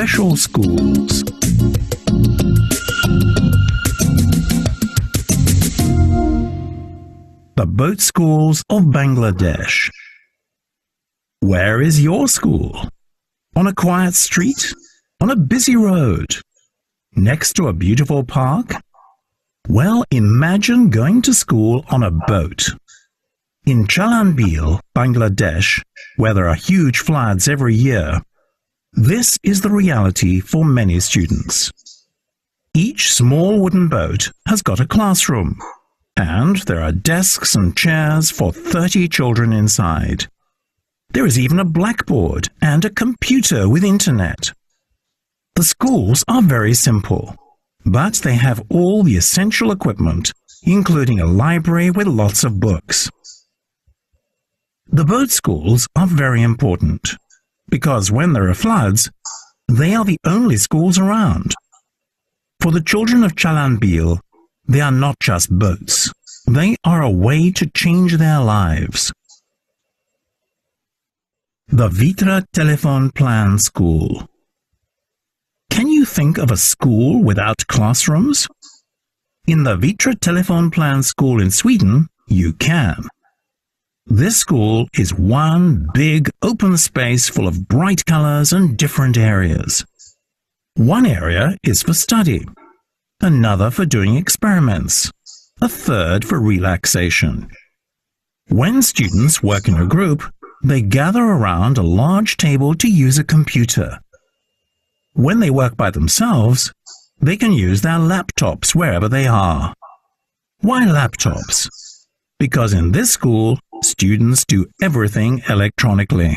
special schools. The boat schools of Bangladesh. Where is your school? On a quiet street? On a busy road? Next to a beautiful park? Well, imagine going to school on a boat. In Chalanbil, Bangladesh, where there are huge floods every year, this is the reality for many students. Each small wooden boat has got a classroom, and there are desks and chairs for 30 children inside. There is even a blackboard and a computer with internet. The schools are very simple, but they have all the essential equipment, including a library with lots of books. The boat schools are very important, because when there are floods, they are the only schools around. For the children of Chalanbil, they are not just boats, they are a way to change their lives. The Vitra Telephone Plan School. Can you think of a school without classrooms? In the Vitra Telephone Plan School in Sweden, you can. This school is one big open space full of bright colors and different areas. One area is for study, another for doing experiments, a third for relaxation. When students work in a group, they gather around a large table to use a computer. When they work by themselves, they can use their laptops wherever they are. Why laptops? Because in this school, students do everything electronically.